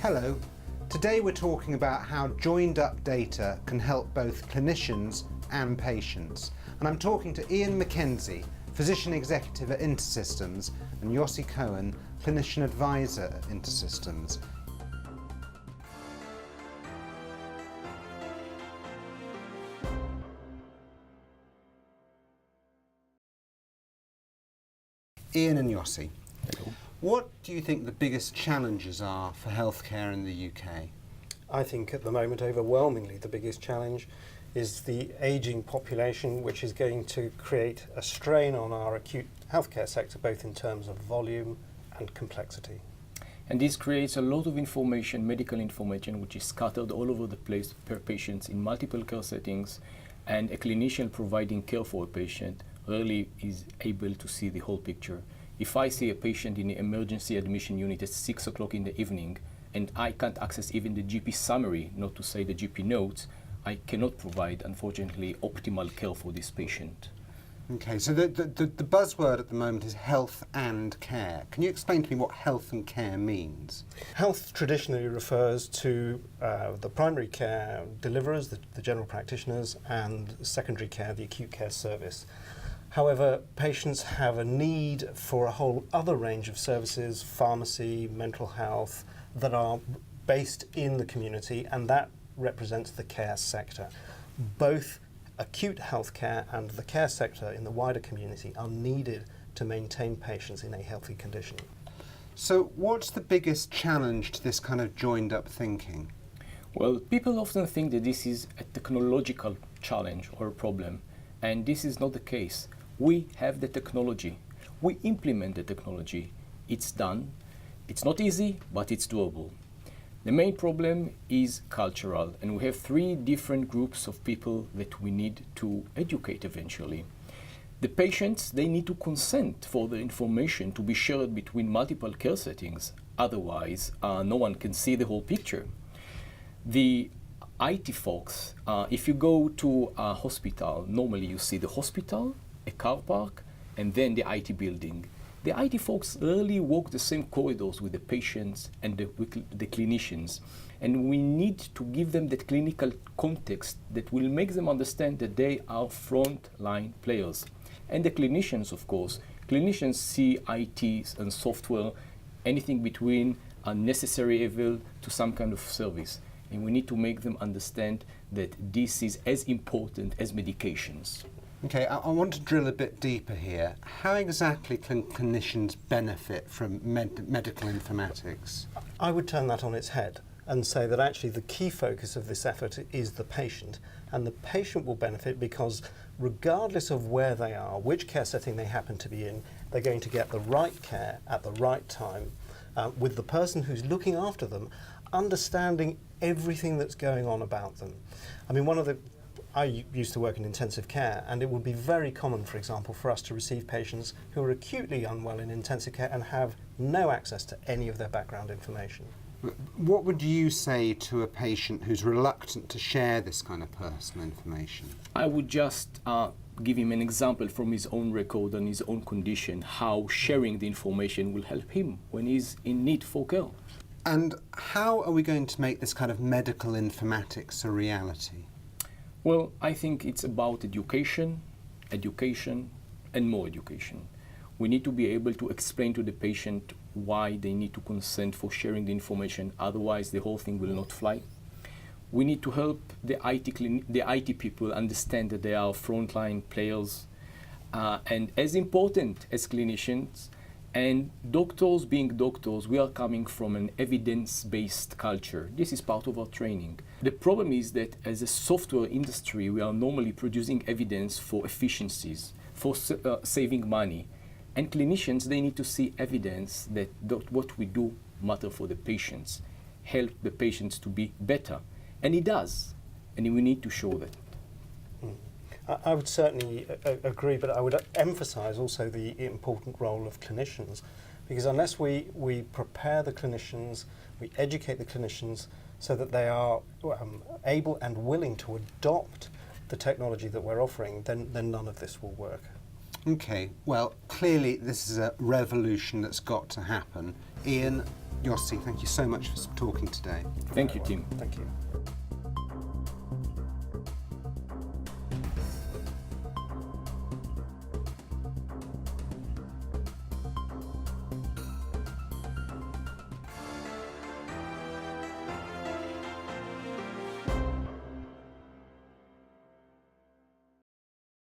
Hello. Today we're talking about how joined up data can help both clinicians and patients. And I'm talking to Ian McKenzie, Physician Executive at InterSystems, and Yossi Cohen, Clinician Advisor at InterSystems. Ian and Yossi. Hello. What do you think the biggest challenges are for healthcare in the UK? I think at the moment, overwhelmingly, the biggest challenge is the ageing population, which is going to create a strain on our acute healthcare sector, both in terms of volume and complexity. And this creates a lot of information, medical information, which is scattered all over the place per patient in multiple care settings, and a clinician providing care for a patient rarely is able to see the whole picture. If I see a patient in the emergency admission unit at 6 o'clock in the evening, and I can't access even the GP summary, not to say the GP notes, I cannot provide, unfortunately, optimal care for this patient. Okay, so the buzzword at the moment is health and care. Can you explain to me what health and care means? Health traditionally refers to the primary care deliverers, the general practitioners, and secondary care, the acute care service. However, patients have a need for a whole other range of services, pharmacy, mental health, that are based in the community, and that represents the care sector. Both acute healthcare and the care sector in the wider community are needed to maintain patients in a healthy condition. So what's the biggest challenge to this kind of joined up thinking? Well, people often think that this is a technological challenge or a problem, and this is not the case. We have the technology. We implement the technology. It's done. It's not easy, but it's doable. The main problem is cultural, and we have 3 different groups of people that we need to educate eventually. The patients, they need to consent for the information to be shared between multiple care settings. Otherwise, no one can see the whole picture. The IT folks, if you go to a hospital, normally you see the hospital, a car park, and then the IT building. The IT folks rarely walk the same corridors with the patients and the clinicians, and we need to give them that clinical context that will make them understand that they are front-line players. And the clinicians, of course, clinicians see IT and software, anything between a necessary evil to some kind of service. And we need to make them understand that this is as important as medications. Okay, I want to drill a bit deeper here. How exactly can clinicians benefit from medical informatics? I would turn that on its head and say that actually the key focus of this effort is the patient, and the patient will benefit because regardless of where they are, which care setting they happen to be in, they're going to get the right care at the right time with the person who's looking after them understanding everything that's going on about them. I mean, I used to work in intensive care, and it would be very common, for example, for us to receive patients who are acutely unwell in intensive care and have no access to any of their background information. What would you say to a patient who's reluctant to share this kind of personal information? I would just give him an example from his own record and his own condition, how sharing the information will help him when he's in need for care. And how are we going to make this kind of medical informatics a reality? Well, I think it's about education, and more education. We need to be able to explain to the patient why they need to consent for sharing the information, otherwise the whole thing will not fly. We need to help the IT people understand that they are frontline players, and as important as clinicians, and doctors being doctors, we are coming from an evidence-based culture. This is part of our training. The problem is that as a software industry, we are normally producing evidence for efficiencies, for saving money. And clinicians, they need to see evidence that what we do matter for the patients, help the patients to be better. And it does, and we need to show that. I would certainly agree, but I would emphasise also the important role of clinicians, because unless we prepare the clinicians, we educate the clinicians so that they are able and willing to adopt the technology that we're offering, then none of this will work. Okay, well, clearly this is a revolution that's got to happen. Ian, Yossi, thank you so much for talking today. Thank you, Tim. Thank you.